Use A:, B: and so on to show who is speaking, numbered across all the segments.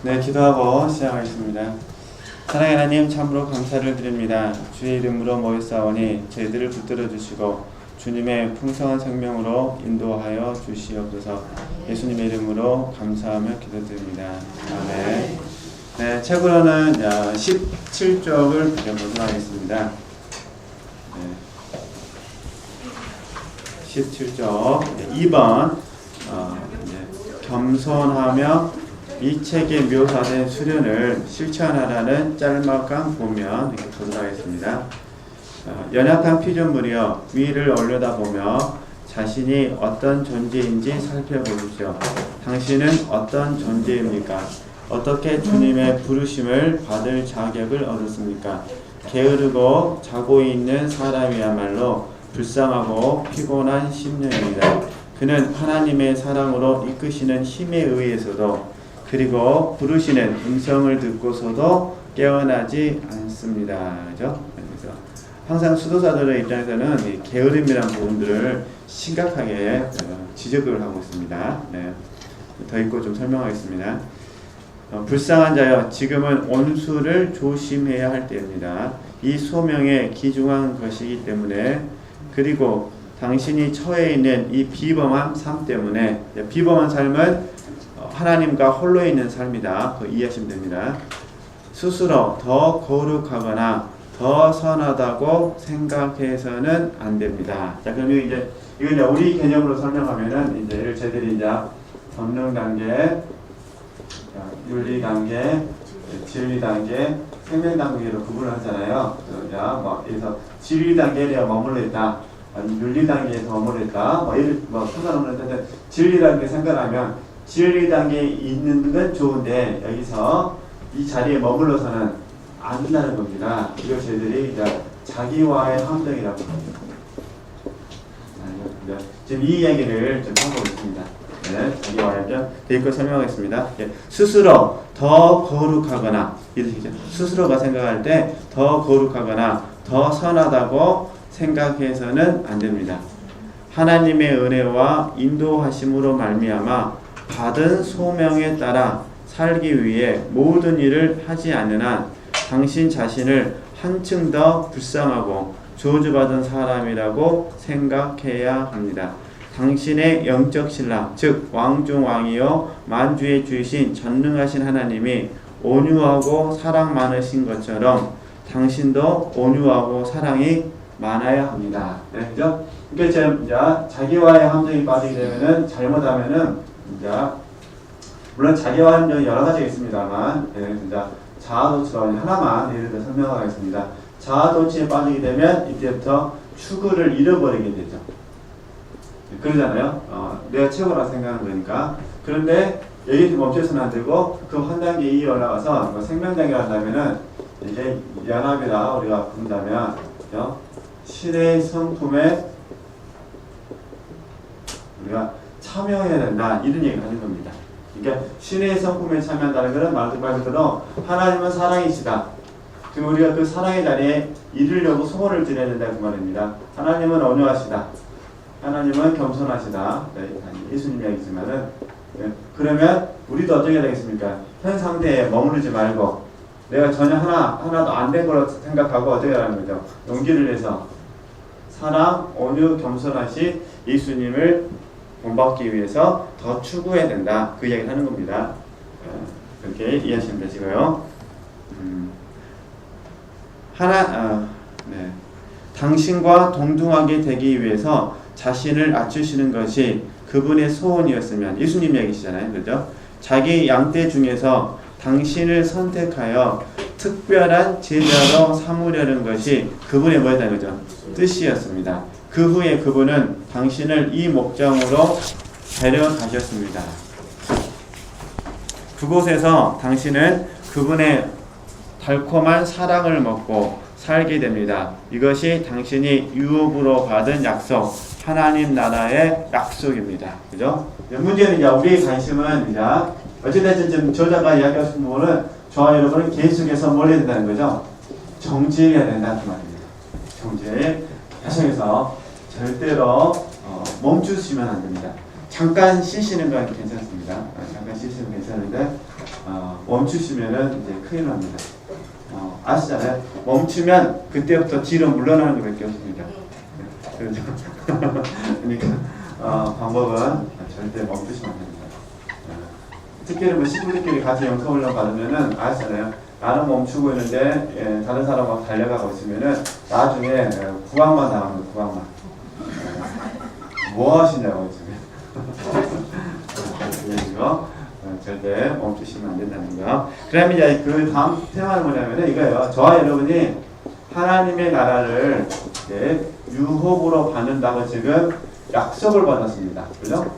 A: 네, 기도하고 시작하겠습니다. 사랑하는 하나님, 참으로 감사를 드립니다. 주의 이름으로 모였사오니 저희들을 붙들어 주시고 주님의 풍성한 생명으로 인도하여 주시옵소서. 예수님의 이름으로 감사하며 기도드립니다. 아멘. 네, 책으로는 17쪽을 보도록 하겠습니다. 네, 17쪽 2번 겸손하며 이 책에 묘사된 수련을 실천하라는 짤막한 보면 이렇게 보도록 하겠습니다. 연약한 피조물이여 위를 올려다보며 자신이 어떤 존재인지 살펴보십시오. 당신은 어떤 존재입니까? 어떻게 주님의 부르심을 받을 자격을 얻었습니까? 게으르고 자고 있는 사람이야말로 불쌍하고 피곤한 심령입니다. 그는 하나님의 사랑으로 이끄시는 힘에 의해서도 그리고 부르시는 음성을 듣고서도 깨어나지 않습니다. 그죠? 그래서 항상 수도사들의 입장에서는 이 게으름이라는 부분들을 심각하게 지적을 하고 있습니다. 네. 더 읽고 좀 설명하겠습니다. 불쌍한 자여, 지금은 온수를 조심해야 할 때입니다. 이 소명에 귀중한 것이기 때문에, 그리고 당신이 처해 있는 이 비범한 삶 때문에, 비범한 삶은 하나님과 홀로 있는 삶이다. 그거 이해하시면 됩니다. 스스로 더 거룩하거나 더 선하다고 생각해서는 안 됩니다. 자, 그럼 이거 이제 우리 개념으로 설명하면은 이제 저희들이 이제 법령 단계, 윤리 단계, 진리 단계, 생명 단계로 구분을 하잖아요. 그래서 진리 단계에 머물러 있다, 윤리 단계에서 머물러 있다, 상관없는데 진리 단계 생각하면 진리 단계에 있는 건 좋은데 여기서 이 자리에 머물러서는 안 된다는 겁니다. 이걸 저희들이 이제 자기와의 함정이라고 합니다. 지금 이 이야기를 좀 하고 있습니다. 네, 자기와의 함정. 대입고 설명하겠습니다. 스스로 더 거룩하거나, 스스로가 생각할 때 더 거룩하거나 더 선하다고 생각해서는 안 됩니다. 하나님의 은혜와 인도하심으로 말미암아 받은 소명에 따라 살기 위해 모든 일을 하지 않는 한 당신 자신을 한층 더 불쌍하고 저주받은 사람이라고 생각해야 합니다. 당신의 영적 신랑, 즉 왕중 왕이요 만주의 주이신 전능하신 하나님이 온유하고 사랑 많으신 것처럼 당신도 온유하고 사랑이 많아야 합니다. 네, 그죠? 그러니까 자기와의 함정이 빠지게 되면은, 잘못하면은 물론 자기와 함정이 여러 가지가 있습니다만, 자아도취로 하나만 예를 들어 설명하겠습니다. 자아도취에 빠지게 되면 이때부터 추구를 잃어버리게 되죠. 그러잖아요. 내가 최고라 생각하는 거니까. 그런데 여기서 멈춰서는 안 되고 그 한 단계 이에 올라가서 생명 단계를 한다면은 이제 연합이라 우리가 부른다면 신의 성품에 우리가 참여해야 된다, 이런 얘기를 하는 겁니다. 그러니까 신의 성품에 참여한다는 것은 말 그대로 하나님은 사랑이시다. 그리고 우리가 그 사랑의 자리에 이르려고 소원을 드려야 된다, 그 말입니다. 하나님은 온유하시다. 하나님은 겸손하시다. 네, 예수님 이야기지만은, 그러면 우리도 어떻게 되겠습니까? 현 상태에 머무르지 말고 내가 전혀 하나도 안 된 거라고 생각하고 어떻게 하는 거죠? 용기를 내서 사랑, 온유, 겸손하신 예수님을 본받기 위해서 더 추구해야 된다, 그 이야기를 하는 겁니다. 그렇게 이해하시면 되시고요. 당신과 동등하게 되기 위해서 자신을 낮추시는 것이 그분의 소원이었으면, 예수님 얘기시잖아요, 그죠? 자기 양떼 중에서 당신을 선택하여 특별한 제자로 삼으려는 것이 그분의 뭐였다는 거죠? 뜻이었습니다. 그 후에 그분은 당신을 이 목장으로 데려가셨습니다. 그곳에서 당신은 그분의 달콤한 사랑을 먹고 살게 됩니다. 이것이 당신이 유업으로 받은 약속, 하나님 나라의 약속입니다. 그죠? 문제는 이제 우리의 관심은 어찌됐든 지금 저자가 이야기하신 부분은 저와 여러분은 계속해서 뭘 해야 된다는 거죠? 정지해야 된다는 말입니다. 정지. 계속해서 절대로 멈추시면 안 됩니다. 잠깐 쉬시는 건 괜찮습니다. 잠깐 쉬시면 괜찮은데 멈추시면은 이제 큰일 납니다. 아시잖아요. 멈추면 그때부터 뒤로 물러나는 것밖에 없습니다. 그렇죠? 그러니까 방법은 절대 멈추시면 안 됩니다. 특히 뭐 친구들끼리 같이 영성훈련 받으면은 아시잖아요. 나는 멈추고 있는데 다른 사람하고 달려가고 있으면은 나중에 구강만 나오는 구강만. 뭐 하시냐고 지금. 그래서 절대 멈추시면 안 된다는 거. 그러면 이제 그 다음 테마는 뭐냐면은 이거예요. 저와 여러분이 하나님의 나라를 유혹으로 받는다고 지금 약속을 받았습니다. 그죠?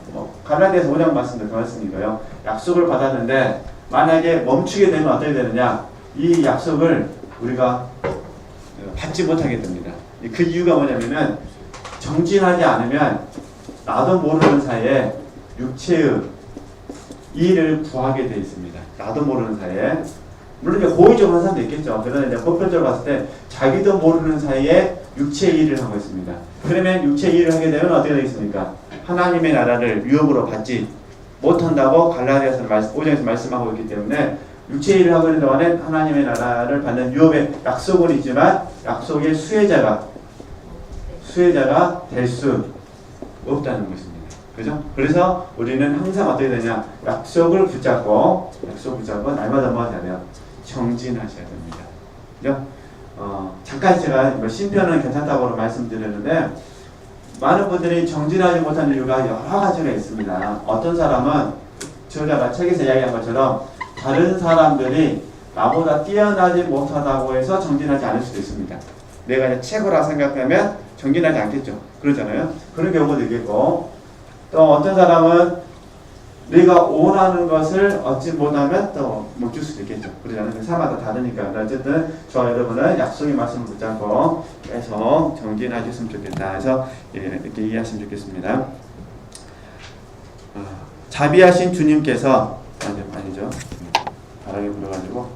A: 갈라디아서 5장 말씀도 그렇습니까요. 약속을 받았는데 만약에 멈추게 되면 어떻게 되느냐? 이 약속을 우리가 받지 못하게 됩니다. 그 이유가 뭐냐면은 정진하지 않으면 나도 모르는 사이에 육체의 일을 구하게 되어 있습니다. 나도 모르는 사이에. 물론 이제 고의적으로 하는 사람도 있겠죠. 그러나 이제 보편적으로 봤을 때 자기도 모르는 사이에 육체의 일을 하고 있습니다. 그러면 육체의 일을 하게 되면 어떻게 되겠습니까? 하나님의 나라를 유업으로 받지 못한다고 갈라디아서 5장에서 말씀하고 있기 때문에 육체의 일을 하고 있는 동안에 하나님의 나라를 받는 유업의 약속은 있지만 약속의 수혜자가 될 수 없다는 것입니다. 그죠? 그래서 우리는 항상 어떻게 되냐? 약속을 붙잡고 날마다 뭐 하냐면 정진하셔야 됩니다. 그죠? 잠깐 제가 신편은 괜찮다고 말씀드렸는데 많은 분들이 정진하지 못하는 이유가 여러 가지가 있습니다. 어떤 사람은 저자가 책에서 이야기한 것처럼 다른 사람들이 나보다 뛰어나지 못하다고 해서 정진하지 않을 수도 있습니다. 내가 이제 최고라 생각하면 정진하지 않겠죠. 그러잖아요. 그런 경우도 있겠고 또 어떤 사람은 내가 원하는 것을 얻지 못하면 또 못 줄 수도 있겠죠. 그러잖아요. 사마다 다르니까. 어쨌든 저와 여러분은 약속의 말씀을 붙잡고 계속 정진하셨으면 좋겠다. 그래서 이렇게 이해하시면 좋겠습니다. 자비하신 주님께서 아니죠. 바람이 불어가지고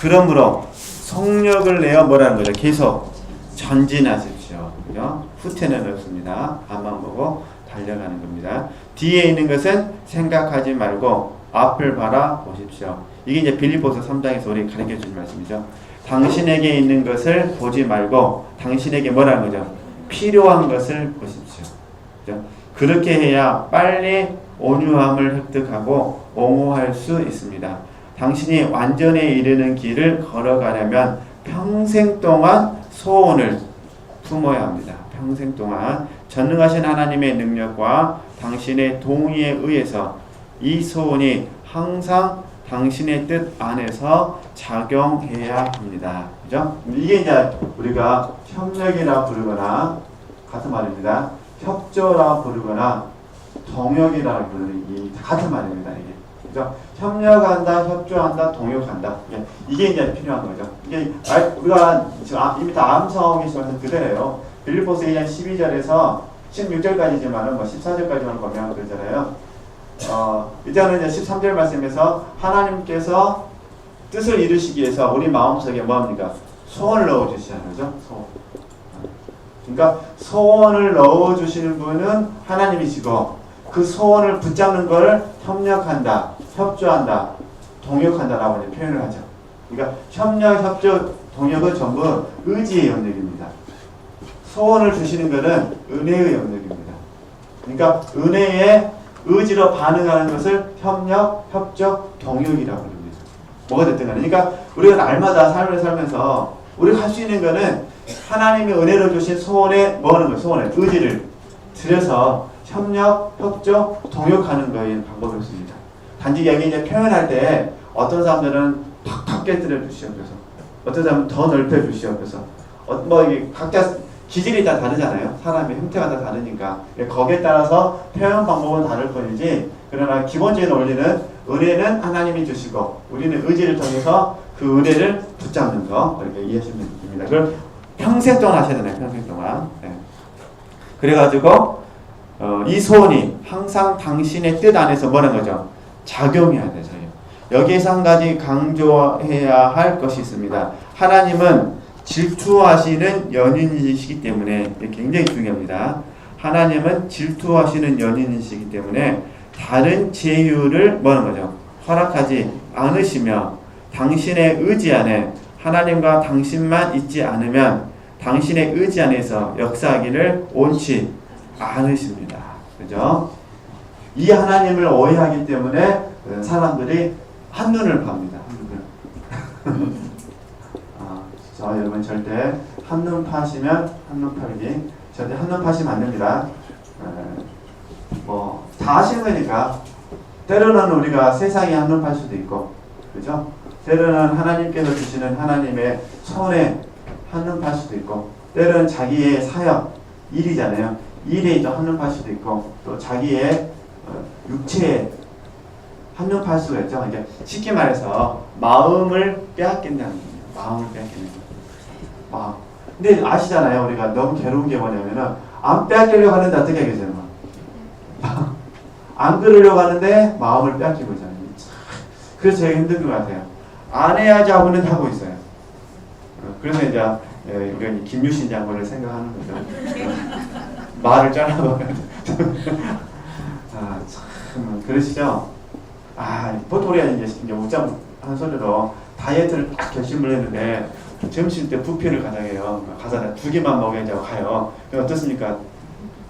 A: 그러므로 성력을 내어 뭐라는 거죠? 계속 전진하십시오. 그죠? 후퇴는 없습니다. 앞만 보고 달려가는 겁니다. 뒤에 있는 것은 생각하지 말고 앞을 바라보십시오. 이게 이제 빌립보서 3장에서 우리 가르쳐 준 말씀이죠. 당신에게 있는 것을 보지 말고 당신에게 뭐라는 거죠? 필요한 것을 보십시오. 그죠? 그렇게 해야 빨리 온유함을 획득하고 옹호할 수 있습니다. 당신이 완전에 이르는 길을 걸어가려면 평생 동안 소원을 품어야 합니다. 평생 동안 전능하신 하나님의 능력과 당신의 동의에 의해서 이 소원이 항상 당신의 뜻 안에서 작용해야 합니다. 그죠? 이게 이제 우리가 협력이라 부르거나 같은 말입니다. 협조라 부르거나 동역이라 부르는 이 같은 말입니다. 이게 그죠? 협력한다, 협조한다, 동역한다. 이게 이제 필요한 거죠. 이게 우리가 지금 이미 다 암송하고 계시면서 그대로예요. 빌립보서 2장 12절에서 16절까지지만은 14절까지만 보면 그러잖아요. 이때는 이제 13절 말씀에서 하나님께서 뜻을 이루시기 위해서 우리 마음속에 뭐합니까? 소원을 넣어주시는 거죠. 소원. 그러니까 소원을 넣어주시는 분은 하나님이시고 그 소원을 붙잡는 걸 협력한다, 협조한다, 동역한다라고 이제 표현을 하죠. 그러니까 협력, 협조, 동역은 전부 의지의 영역입니다. 소원을 주시는 것은 은혜의 영역입니다. 그러니까 은혜에 의지로 반응하는 것을 협력, 협조, 동역이라고 합니다. 뭐가 됐든 간에. 그러니까 우리가 날마다 삶을 살면서 우리가 할 수 있는 것은 하나님의 은혜로 주신 소원에 뭐 하는 거예요? 소원에 의지를 들여서 협력, 협조, 동역하는 거에 방법이 없습니다. 단지 여기 이제 표현할 때 어떤 사람들은 팍팍 깨뜨려 주시옵소서, 어떤 사람은 더 넓혀 주시옵소서, 이게 각자 기질이 다 다르잖아요. 사람의 형태가 다 다르니까 거기에 따라서 표현 방법은 다를 뿐이지, 그러나 기본적인 원리는 은혜는 하나님이 주시고 우리는 의지를 통해서 그 은혜를 붙잡는 거, 이렇게 이해하시면 됩니다. 그걸 평생 동안 하셔야 되나요? 평생 동안. 네. 그래가지고 이 소원이 항상 당신의 뜻 안에서 뭐라는 거죠? 작용해야 되죠. 여기에서 한 가지 강조해야 할 것이 있습니다. 하나님은 질투하시는 연인이시기 때문에 굉장히 중요합니다. 하나님은 질투하시는 연인이시기 때문에 다른 제휴를 뭐라는 거죠? 허락하지 않으시며 당신의 의지 안에 하나님과 당신만 있지 않으면 당신의 의지 안에서 역사하기를 원치 않으십니다. 그죠? 이 하나님을 오해하기 때문에 사람들이 한눈을 팝니다. 여러분 절대 한눈 파시면 한눈 팔기 절대 한눈 파시면 안 됩니다. 다 아시는 거니까 때로는 우리가 세상에 한눈 팔 수도 있고 그죠? 때로는 하나님께서 주시는 하나님의 손에 한눈 팔 수도 있고 때로는 자기의 사역 일이잖아요. 일에 또 한눈 팔 수도 있고 또 자기의 육체에 한눈 팔 수가 있죠. 그러니까 쉽게 말해서 마음을 빼앗긴다는 거예요. 마음을 빼앗기는 거예요. 마음. 근데 아시잖아요. 우리가 너무 괴로운 게 뭐냐면은 안 빼앗기려고 하는데 어떻게 하겠어요? 안 그러려고 하는데 마음을 빼앗기고 있잖아요. 그래서 제가 힘든 것 같아요. 안 해야지 하고는 하고 있어요. 그래서 이제 이건 김유신 장관을 생각하는 거죠. 말을 잘라버려요. 참 그러시죠? 보통 우리가 이제 웃자한 소리로 다이어트를 딱 결심을 했는데 점심 때 뷔페를 가자해요. 가서 2개만 먹여야지 가요. 어떻습니까?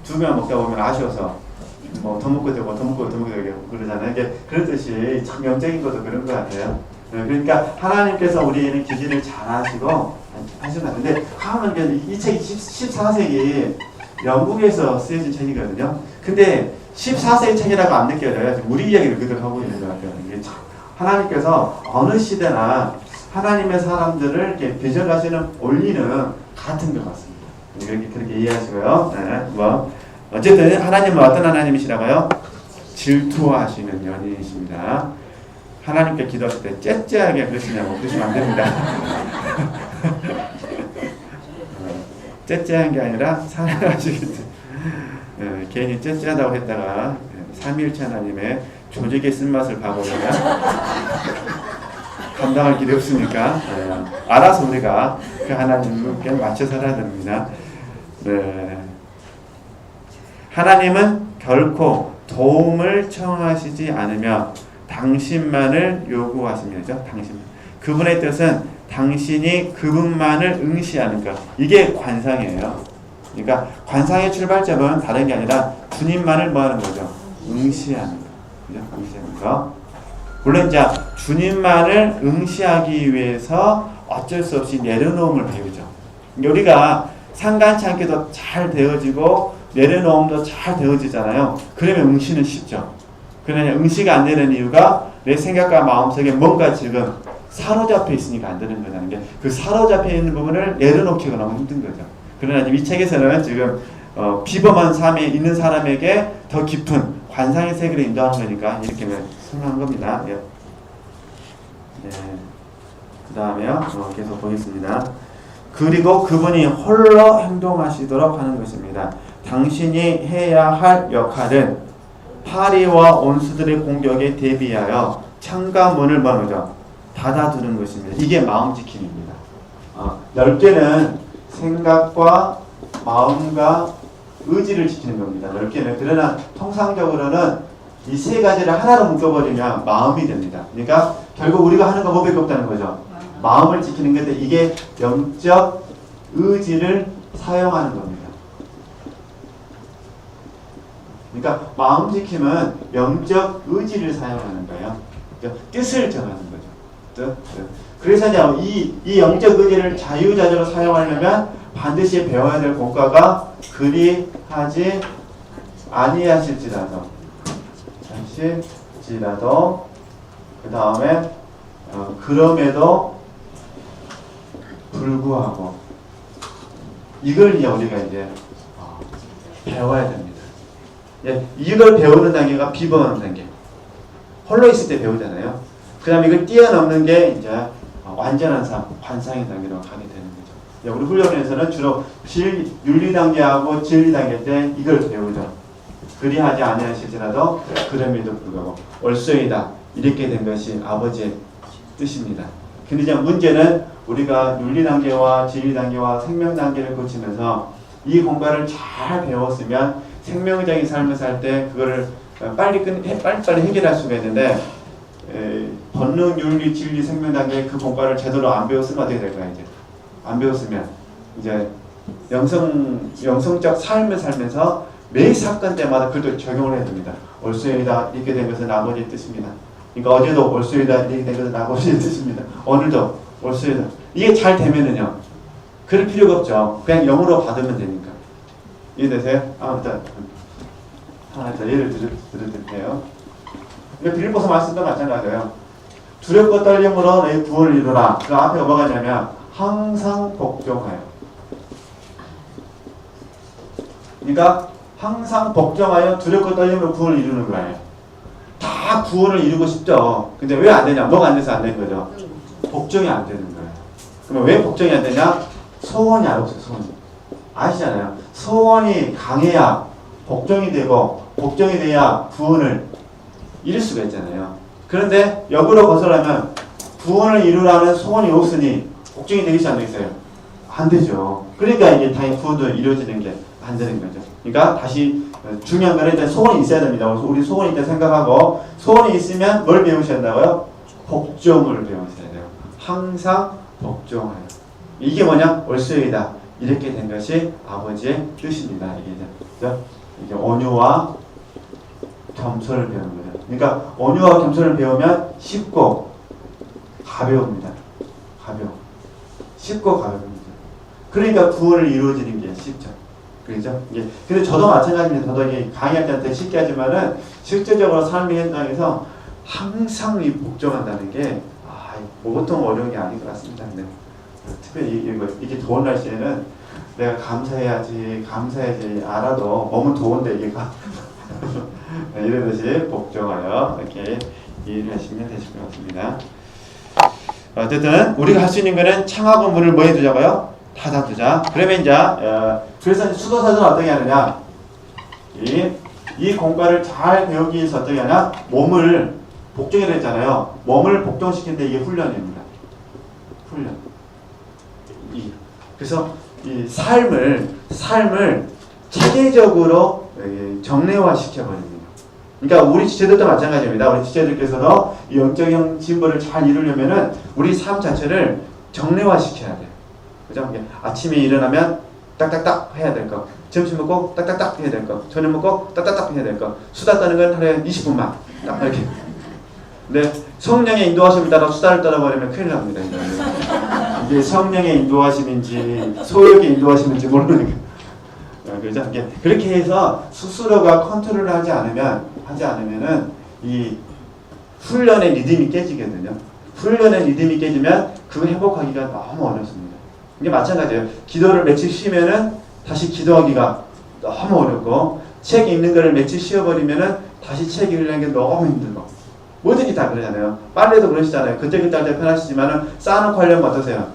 A: 2개만 먹다 보면 아쉬워서 더 먹고 되고 더 먹고 되고 그러잖아요. 이게 그렇듯이 참 영적인 것도 그런 것 같아요. 그러니까 하나님께서 우리는 기준을 잘 하시고 하시는 건데 하면 이 책이 14세기 영국에서 쓰여진 책이거든요. 근데 14세기 책이라고 안 느껴져요. 우리 이야기를 그대로 하고 있는 것 같아요. 이게 참 하나님께서 어느 시대나 하나님의 사람들을 이렇게 배정하시는 원리는 같은 것 같습니다. 그렇게 이해하시고요. 어쨌든 하나님은 어떤 하나님이시라고요? 질투하시는 연인이십니다. 하나님께 기도하실 때 째째하게 그러시냐고 그러시면 안 됩니다. 째째한 게 아니라 사랑하시겠지. 괜히 째째하다고 했다가 삼위일체 하나님의 조직의 쓴맛을 봐보려면 감당할 길이 없으니까 알아서 우리가 그 하나님께 맞춰 살아야 됩니다. 하나님은 결코 도움을 청하시지 않으며 당신만을 요구하십니다. 당신만. 그분의 뜻은 당신이 그분만을 응시하는 것. 이게 관상이에요. 그러니까 관상의 출발점은 다른 게 아니라 주님만을 뭐 하는 거죠? 응시하는 거. 그죠? 응시하는 거. 물론 이제 주님만을 응시하기 위해서 어쩔 수 없이 내려놓음을 배우죠. 우리가 상간치 않게도 잘 되어지고 내려놓음도 잘 되어지잖아요. 그러면 응시는 쉽죠. 그러나 응시가 안 되는 이유가 내 생각과 마음속에 뭔가 지금 사로잡혀 있으니까 안 되는 거라는 게 그 사로잡혀 있는 부분을 내려놓기가 너무 힘든 거죠. 그러나 이 책에서는 지금 비범한 삶에 있는 사람에게 더 깊은 관상의 세계를 인도하는 거니까 이렇게 설명한 겁니다. 네. 그 다음에요. 계속 보겠습니다. 그리고 그분이 홀로 행동하시도록 하는 것입니다. 당신이 해야 할 역할은 파리와 원수들의 공격에 대비하여 창과 문을 뭐죠? 닫아두는 것입니다. 이게 마음 지킴입니다. 넓게는 생각과 마음과 의지를 지키는 겁니다. 넓게는. 그러나 통상적으로는 이 세 가지를 하나로 묶어버리면 마음이 됩니다. 그러니까 결국 우리가 하는 거 뭐밖에 없다는 거죠. 마음을 지키는 건데 이게 영적 의지를 사용하는 겁니다. 그러니까 마음 지킴은 영적 의지를 사용하는 거예요. 뜻을 정하는 거죠. 뜻. 그래서 이제 이 영적 의지를 자유자재로 사용하려면 반드시 배워야 될 공과가 그리하지 아니하실지라도 그 다음에 그럼에도 불구하고 이걸 이제 우리가 이제 배워야 됩니다. 이걸 배우는 단계가 비범하는 단계. 홀로 있을 때 배우잖아요. 그 다음에 이걸 뛰어넘는 게 이제 완전한 삶, 관상의 단계로 가게 되는 거죠. 우리 훈련에서는 주로 윤리 단계하고 진리 단계 때 이걸 배우죠. 그리하지 아니하실지라도 그럼에도 불구하고 올소이다. 이렇게 된 것이 아버지의 뜻입니다. 근데 이제 문제는 우리가 윤리 단계와 진리 단계와 생명 단계를 거치면서 이 공부를 잘 배웠으면 생명적인 삶을 살 때 그거를 빨리 해결할 수가 있는데 본능, 윤리, 진리, 생명 단계 그 공과를 제대로 안 배웠으면 어떻게 될까요? 이제 안 배웠으면 이제 영성적 삶을 살면서 매 사건 때마다 그걸 적용을 해야 됩니다. 올수이다 이렇게 된 것은 아버지의 뜻입니다. 그러니까 어제도 올수이다 이렇게 된 것은 아버지의 뜻입니다. 오늘도 올수이다. 이게 잘 되면은요. 그럴 필요가 없죠. 그냥 영으로 받으면 되니까. 이해되세요? 일단 하나 더 예를 들어드릴게요. 빌립보서 말씀도 마찬가지예요. 두렵고 떨림으로 내 구원을 이루라. 그 앞에 뭐가 있냐면 항상 복종하여. 그러니까 항상 복종하여 두렵고 떨림으로 구원을 이루는 거예요. 다 구원을 이루고 싶죠. 근데 왜 안 되냐? 뭐가 안 돼서 안 되는 거죠? 복종이 안 되는 거예요. 그러면 왜 복종이 안 되냐? 소원이 안 없어요. 소원이. 아시잖아요. 소원이 강해야 복종이 되고 복종이 돼야 구원을 이룰 수가 있잖아요. 그런데 역으로 거슬러면 구원을 이루라는 소원이 없으니 복종이 되겠지 안 되겠어요? 안 되죠. 그러니까 이게 당연히 구원도 이루어지는 게 안 되는 거죠. 그러니까 다시 중요한 거는 일단 소원이 있어야 됩니다. 그래서 우리 소원이 있다 생각하고 소원이 있으면 뭘 배우셔야 된다고요? 복종을 배우셔야 돼요. 항상 복종하여. 이게 뭐냐? 올수이다. 이렇게 된 것이 아버지의 뜻입니다. 이게 온유와 겸손을 배우는 거죠. 그러니까 온유와 겸손을 배우면 쉽고 가벼웁니다. 쉽고 가벼웁니다. 그러니까 구원을 이루어지는 게 쉽죠. 그렇죠? 근데 저도 마찬가지입니다. 저도 이게 강의할 때한테 쉽게 하지만은 실제적으로 삶의 현장에서 항상 이 복종한다는 게 보통 어려운 게 아닌 것 같습니다. 근데 특별히 이게 더운 날씨에는 내가 감사해야지 알아도 몸은 더운데 이게 이러듯이 복종하여 이렇게 이해를 하시면 되실 것 같습니다. 어쨌든 우리가 할 수 있는 거는 창하고 문을 뭐 해두자고요? 닫아두자. 그러면 이제 그래서 수도사전은 어떻게 하느냐? 이 공과를 잘 배우기 위해서 어떻게 하냐? 몸을 복종이라 했잖아요. 몸을 복종시키는데 이게 훈련입니다. 훈련. 그래서 이 삶을 체계적으로 정례화 시켜버립니다. 그러니까 우리 지체들도 마찬가지입니다. 우리 지체들께서도 이 영적인 진보를 잘 이루려면은 우리 삶 자체를 정례화 시켜야 돼요. 그죠? 아침에 일어나면 딱딱딱 해야 될 거, 점심 먹고 딱딱딱 해야 될 거, 저녁 먹고 딱딱딱 해야 될 거, 수다 떠는 건 하루에 20분만 딱 이렇게. 근데 성령의 인도하심을 따라 수다를 떠나버리면 큰일 납니다. 이게 성령의 인도하심인지 소욕의 인도하심인지 모르니까. 그죠? 그렇게 해서 스스로가 컨트롤을 하지 않으면은 이 훈련의 리듬이 깨지거든요. 훈련의 리듬이 깨지면 그거 회복하기가 너무 어렵습니다. 이게 마찬가지예요. 기도를 며칠 쉬면은 다시 기도하기가 너무 어렵고, 책 읽는 거를 며칠 쉬어버리면은 다시 책 읽는 게 너무 힘들고, 뭐든지 다 그러잖아요. 빨래도 그러시잖아요. 그때그때 할 때 편하시지만은 쌓아놓고 하려면 어떠세요?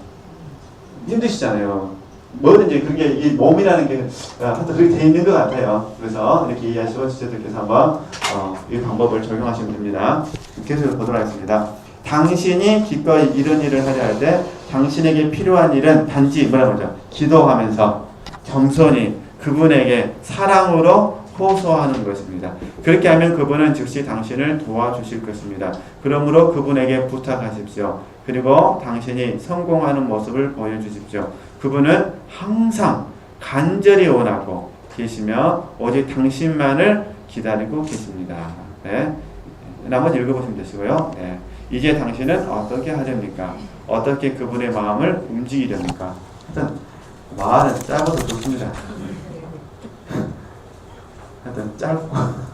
A: 힘드시잖아요. 뭐든지 그게 이 몸이라는 게 하여튼 그렇게 돼 있는 것 같아요. 그래서 이렇게 이해하시고 지체들께서 한번 이 방법을 적용하시면 됩니다. 계속 보도록 하겠습니다. 당신이 기꺼이 이런 일을 하려 할 때 당신에게 필요한 일은 단지 뭐라고 하죠? 기도하면서 겸손히 그분에게 사랑으로 호소하는 것입니다. 그렇게 하면 그분은 즉시 당신을 도와주실 것입니다. 그러므로 그분에게 부탁하십시오. 그리고 당신이 성공하는 모습을 보여주십시오. 그분은 항상 간절히 원하고 계시며 오직 당신만을 기다리고 계십니다. 네. 한번 읽어보시면 되시고요. 네. 이제 당신은 어떻게 하렵니까? 어떻게 그분의 마음을 움직이렵니까? 하여튼 말은 짧아도 좋습니다. 하여튼 짧고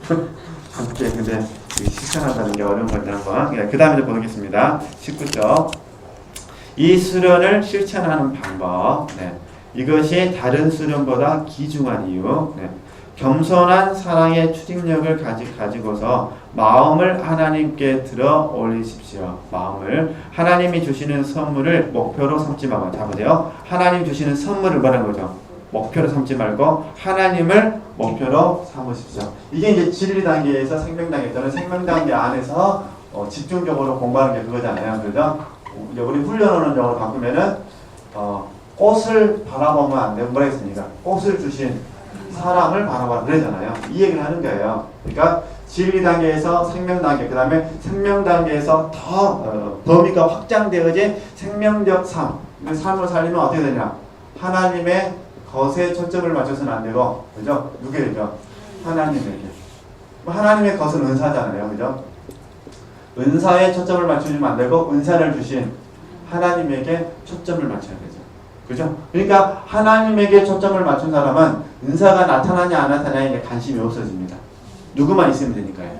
A: 좁게 근데 실천한다는 게 어려운 건데 한번 그 다음에 보겠습니다. 19절 이 수련을 실천하는 방법 이것이 다른 수련보다 귀중한 이유 겸손한 사랑의 추진력을 가지고서 마음을 하나님께 들어 올리십시오. 마음을 하나님이 주시는 선물을 목표로 삼지 말고 잡으세요. 하나님 주시는 선물을 뭐라는 거죠? 목표로 삼지 말고 하나님을 목표로 삼으십시오. 이게 이제 진리 단계에서 생명 단계 또는 생명 단계 안에서 집중적으로 공부하는 게 그거잖아요. 그죠? 이제 우리 훈련하는 용어로 바꾸면은 꽃을 바라보면 안 되고 뭐라 했습니까? 꽃을 주신 사랑을 바라봐 그러잖아요. 이 얘기를 하는 거예요. 그러니까 진리 단계에서 생명 단계, 그 다음에 생명 단계에서 더 범위가 확장되어진 생명적 삶. 삶을 살리면 어떻게 되냐? 하나님의 것에 초점을 맞춰서는 안 되고, 그죠? 누구에게죠? 하나님에게. 하나님의 것은 은사잖아요, 그죠? 은사에 초점을 맞추면 안 되고 은사를 주신 하나님에게 초점을 맞춰야 되죠. 그죠? 그러니까 하나님에게 초점을 맞춘 사람은 은사가 나타나냐 안 나타나냐에 관심이 없어집니다. 누구만 있으면 되니까요.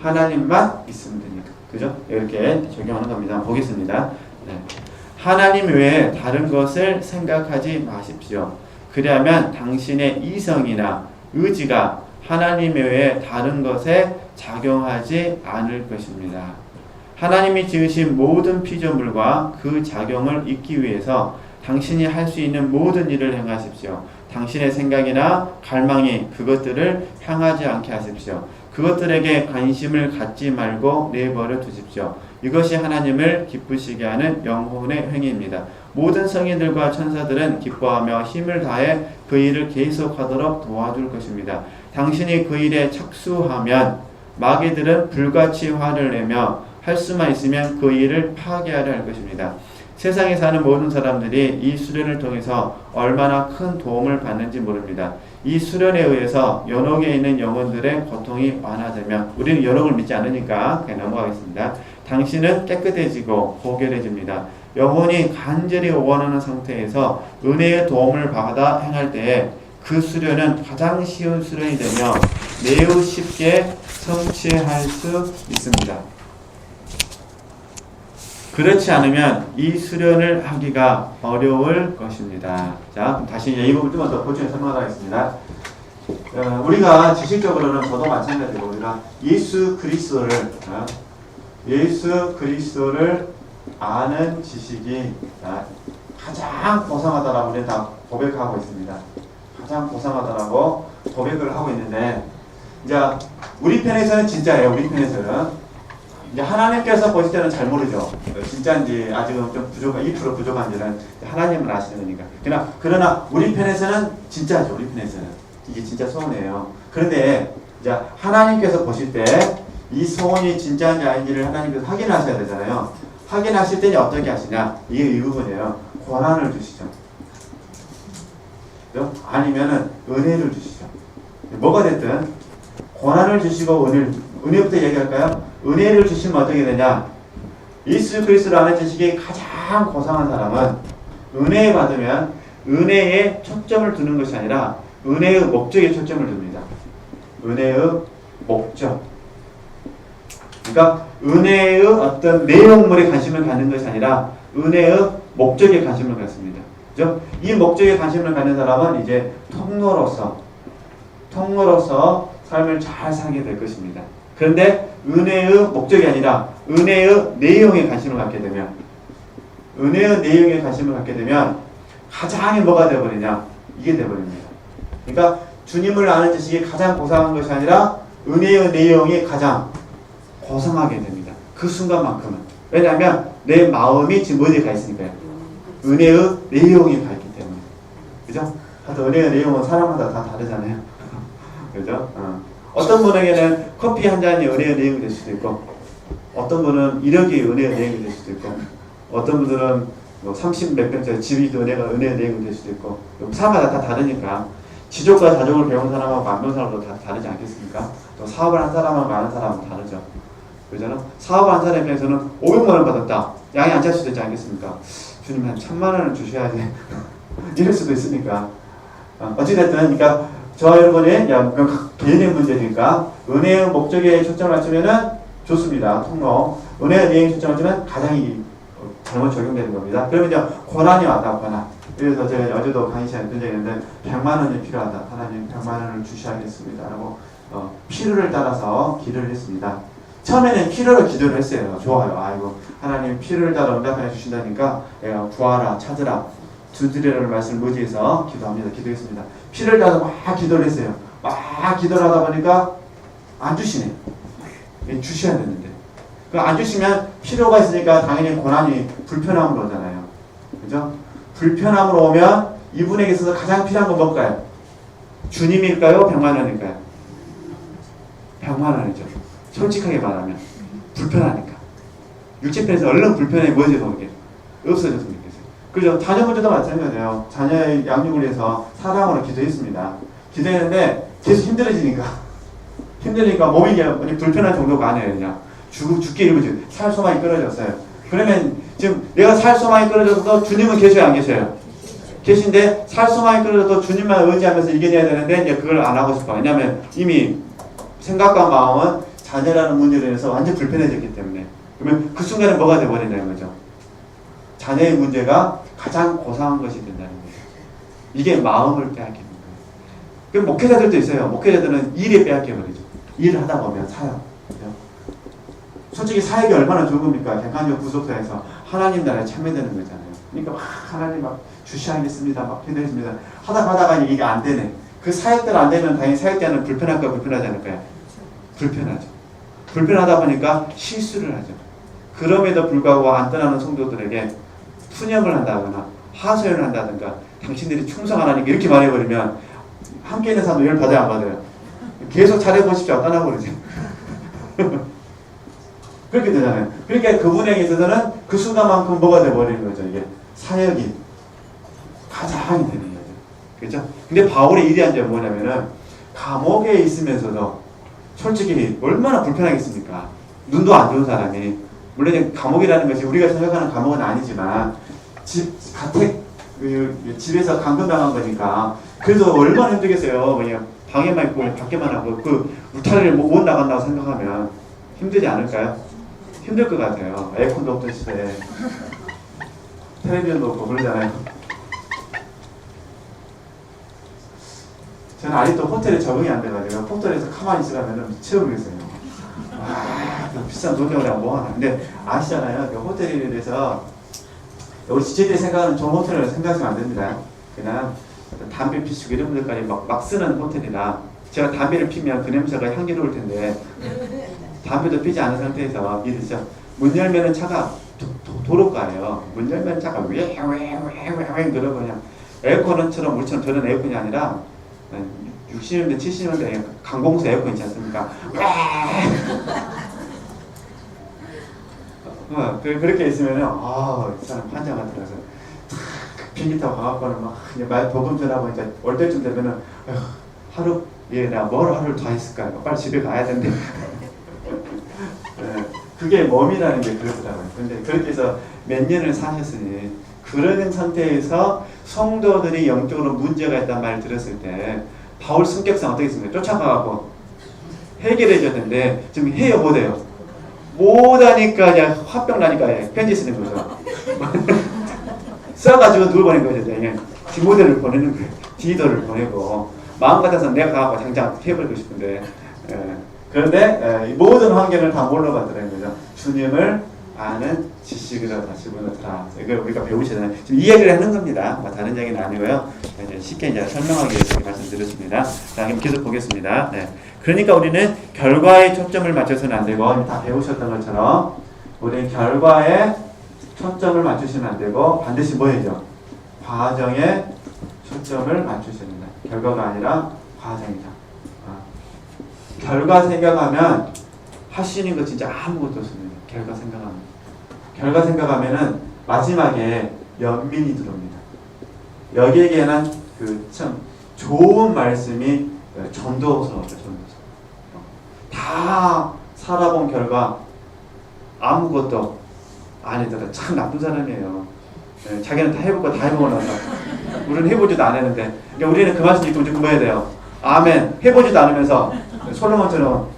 A: 하나님만 있으면 되니까. 그죠? 이렇게 적용하는 겁니다. 보겠습니다. 네. 하나님 외에 다른 것을 생각하지 마십시오. 그리하면 당신의 이성이나 의지가 하나님 외에 다른 것에 작용하지 않을 것입니다. 하나님이 지으신 모든 피조물과 그 작용을 잇기 위해서 당신이 할 수 있는 모든 일을 행하십시오. 당신의 생각이나 갈망이 그것들을 향하지 않게 하십시오. 그것들에게 관심을 갖지 말고 내버려 두십시오. 이것이 하나님을 기쁘시게 하는 영혼의 행위입니다. 모든 성인들과 천사들은 기뻐하며 힘을 다해 그 일을 계속하도록 도와줄 것입니다. 당신이 그 일에 착수하면 마귀들은 불같이 화를 내며 할 수만 있으면 그 일을 파괴하려 할 것입니다. 세상에 사는 모든 사람들이 이 수련을 통해서 얼마나 큰 도움을 받는지 모릅니다. 이 수련에 의해서 연옥에 있는 영혼들의 고통이 완화되면, 우리는 연옥을 믿지 않으니까 그냥 넘어가겠습니다. 당신은 깨끗해지고 고결해집니다. 영혼이 간절히 원하는 상태에서 은혜의 도움을 받아 행할 때에 그 수련은 가장 쉬운 수련이 되며 매우 쉽게 성취할 수 있습니다. 그렇지 않으면 이 수련을 하기가 어려울 것입니다. 자, 다시 이 부분 좀 더 보충해 설명하겠습니다. 우리가 지식적으로는 저도 마찬가지고 우리가 예수 그리스도를 아는 지식이 가장 고상하다라고 우리는 다 고백하고 있습니다. 가장 고상하다라고 고백을 하고 있는데, 이제 우리 편에서는 진짜예요. 우리 편에서는 이제 하나님께서 보실 때는 잘 모르죠. 진짜인지 아직은 좀 2% 부족한지는 하나님은 아시는 거니까. 그러나 우리 편에서는 진짜죠. 우리 편에서는 이게 진짜 소원이에요. 그런데 이제 하나님께서 보실 때 이 소원이 진짜인지 아닌지를 하나님께서 확인하셔야 되잖아요. 확인하실 때는 어떻게 하시냐? 이게 이 부분이에요. 권한을 주시죠. 아니면은 은혜를 주시죠. 뭐가 됐든 권한을 주시고 은혜부터 얘기할까요? 은혜를 주시면 어떻게 되냐? 예수 그리스도를 아는 지식이 가장 고상한 사람은 은혜 받으면 은혜에 초점을 두는 것이 아니라 은혜의 목적에 초점을 둡니다. 은혜의 목적. 그러니까 은혜의 어떤 내용물에 관심을 갖는 것이 아니라 은혜의 목적에 관심을 갖습니다. 그죠? 이 목적에 관심을 갖는 사람은 이제 통로로서 삶을 잘 살게 될 것입니다. 그런데 은혜의 목적이 아니라 은혜의 내용에 관심을 갖게 되면 가장 뭐가 되어버리냐? 이게 되어버립니다. 그러니까 주님을 아는 지식이 가장 고상한 것이 아니라 은혜의 내용이 가장 고상하게 됩니다. 그 순간만큼은. 왜냐하면 내 마음이 지금 어디에 가 있으니까요. 은혜의 내용이 가 있기 때문에. 그죠? 하여튼 은혜의 내용은 사람마다 다 다르잖아요. 그죠? 어떤 분에게는 커피 한 잔이 은혜의 내용이 될 수도 있고, 어떤 분은 1억이 은혜의 내용이 될 수도 있고, 어떤 분들은 30몇 평짜리 집이 은혜의 내용이 될 수도 있고, 사람마다 다 다르니까. 지족과 자족을 배운 사람하고 안 배운 사람도 다 다르지 않겠습니까? 또 사업을 한 사람하고 안 한 사람은 다르죠. 그잖아. 사업을 한 사람에 비해서는 500만 원 받았다. 양이 안 찰 수도 있지 않겠습니까? 주님 한 1000만 원을 주셔야지. 이럴 수도 있으니까. 어찌됐든, 그러니까 저와 여러분의 개인의 문제니까 은혜의 목적에 초점을 맞추면은 좋습니다. 통로. 은혜의 내용에 초점을 맞추면 가장 잘못 적용되는 겁니다. 그러면 이제 권한이 왔다, 권한. 그래서 제가 어제도 강의 시간에 든 적이 있는데 100만 원이 필요하다. 하나님 100만 원을 주셔야겠습니다. 라고 필요를 따라서 기도를 했습니다. 처음에는 필요로 기도를 했어요. 좋아요. 아이고 하나님 필요를 따라 응답해 주신다니까 내가 구하라 찾으라 두드리라는 말씀을 의지해서 기도합니다. 기도했습니다. 필요를 따라 막 기도를 했어요. 막 기도를 하다 보니까 안 주시네. 주셔야 되는데 안 주시면 필요가 있으니까 당연히 고난이 불편함으로 오잖아요. 그죠? 불편함으로 오면 이분에게 있어서 가장 필요한 건 뭘까요? 주님일까요? 100만 원일까요? 100만 원이죠. 솔직하게 말하면 불편하니까. 육체편에서 얼른 불편해 보여줘서 그게 없어졌으면 좋겠어요. 그죠? 자녀 문제도 마찬가지예요. 자녀의 양육을 위해서 사랑으로 기도했습니다. 기도했는데 계속 힘들으니까 몸이 그냥 불편한 정도가 아니에요. 그냥 죽기 일부지 살 소망이 끊어졌어요. 그러면 지금 내가 살 소망이 끊어져서 주님은 계셔요, 안 계셔요? 계신데 살 소망이 끊어져도 주님만 의지하면서 이겨내야 되는데 이제 그걸 안 하고 싶어. 왜냐하면 이미 생각과 마음은 자녀라는 문제로 인해서 완전 불편해졌기 때문에. 그러면 그 순간에 뭐가 돼버린다는 거죠? 자녀의 문제가 가장 고상한 것이 된다는 거죠. 이게 마음을 빼앗기는 거예요. 그럼 목회자들도 있어요. 목회자들은 일에 빼앗겨버리죠. 일을 하다 보면 사역. 그죠? 솔직히 사역이 얼마나 좋은 겁니까? 객관적 구속사에서 하나님 나라에 참여되는 거잖아요. 그러니까 막 하나님 막 주시하겠습니다. 막 기도했습니다. 하다가 이게 안 되네. 그 사역대로 안 되면 당연히 사역자는 불편할까 불편하지 않을까요? 불편하죠. 불편하다 보니까 실수를 하죠. 그럼에도 불구하고 안 떠나는 성도들에게 푸념을 한다거나 하소연을 한다든가 당신들이 충성 안 하니까 이렇게 말해버리면 함께 있는 사람도 열 받아요, 안 받아요? 계속 잘해보십시오. 떠나버리죠. 그렇게 되잖아요. 그러니까 그분에게 있어서는 그 순간만큼 뭐가 돼버리는 거죠. 이게 사역이 가장 되는 거죠. 그렇죠? 근데 바울의 일이 뭐냐면은 감옥에 있으면서도 솔직히 얼마나 불편하겠습니까? 눈도 안 좋은 사람이. 물론 감옥이라는 것이 우리가 생각하는 감옥은 아니지만 집에서 감금당한 거니까 그래도 얼마나 힘들겠어요. 그냥 방에만 있고 밖에만 하고 그 울타리를 못 나간다고 생각하면 힘들지 않을까요? 힘들 것 같아요. 에어컨도 없던 시대에 텔레비전도 없고 그러잖아요. 저는 아직도 호텔에 적응이 안 돼가지고 호텔에서 가만히 있으라면 미쳐버리겠어요. 비싼 돈이 오냐 뭐하나. 근데 아시잖아요. 그 호텔에 대해서 우리 지체들 생각하는 좋은 호텔을 생각하시면 안 됩니다. 그냥 담배 피시고 이런 분들까지 막 쓰는 호텔이나 제가 담배를 피면 그 냄새가 향기로울 텐데 담배도 피지 않은 상태에서 믿으시죠. 문 열면은 차가 도로가예요. 문 열면 차가 왜 그러고 그냥 에어컨처럼 우리처럼 저런 에어컨이 아니라 60년대 70년대 강공수 에어컨 있지 않습니까? 그렇게 있으면은 이 사람 환장가 들어서 비행기 타고 가갖고는 막 도금 전하고 이제 올 때쯤 되면은 하루 내가 뭘 하루를 더 했을까? 빨리 집에 가야 되는데. 그게 몸이라는 게 그렇더라고요. 근데 그렇게 해서 몇 년을 사셨으니 그런 상태에서 성도들이 영적으로 문제가 있다는 말을 들었을 때 바울 성격상 어떻게 했습니까? 쫓아가고 해결해줘야 되는데 지금 해요 못해요? 못하니까 그냥 화병 나니까 편지 쓰는 거죠. 써가지고 누굴 보낸 거죠. 그냥 디모데를 보내는 거예요. 디도를 보내고 마음 같아서 내가 가고 당장 해버리고 싶은데 그런데 모든 환경을 다 뭘로 만들어낸 거죠? 주님을 아는 지식으로 다시 보내더라. 이걸 우리가 배우셔야 되는 지금 이 얘기를 하는 겁니다. 다른 얘기는 아니고요. 쉽게 이제 설명하기 위해서 말씀드렸습니다. 자, 그럼 계속 보겠습니다. 네. 그러니까 우리는 결과에 초점을 맞춰서는 안 되고 다 배우셨던 것처럼 우리는 결과에 초점을 맞추시면 안 되고 반드시 뭐 해야죠? 과정에 초점을 맞추셔야 된다. 결과가 아니라 과정이다. 결과 생각하면 할 수 있는 거 진짜 아무것도 없습니다. 결과 생각하면은 마지막에 연민이 들어옵니다. 여기에게는 그 참 좋은 말씀이 전도서죠. 다 살아본 결과 아무것도 아니더라. 참 나쁜 사람이에요. 자기는 다 해보고 다 해보고 나서 우리는 해보지도 않았는데 그러니까 우리는 그 말씀 읽고 뭐 해야 돼요? 아멘. 해보지도 않으면서 솔로몬처럼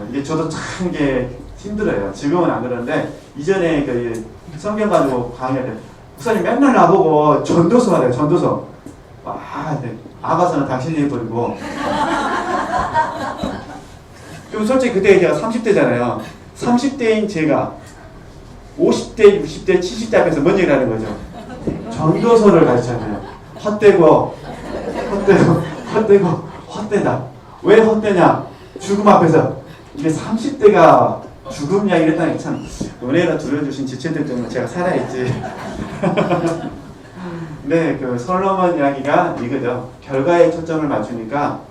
A: 이게 저도 참 이게 힘들어요. 지금은 안 그러는데 이전에 그 성경 가지고 강의할 때 목사님 맨날 나보고 전도서 하래요. 전도서. 아가서는 당신이 해버리고. 그럼 솔직히 그때 제가 30대잖아요. 30대인 제가 50대, 60대, 70대 앞에서 뭔 얘기를 하는 거죠? 전도서를 가르치잖아요. 헛되다. 왜 헛되냐? 죽음 앞에서. 이게 30대가 죽음이야 이랬다니 참 은혜가 두려주신 지체들 때문에 제가 살아있지. 네, 그 솔로몬 이야기가 이거죠. 결과에 초점을 맞추니까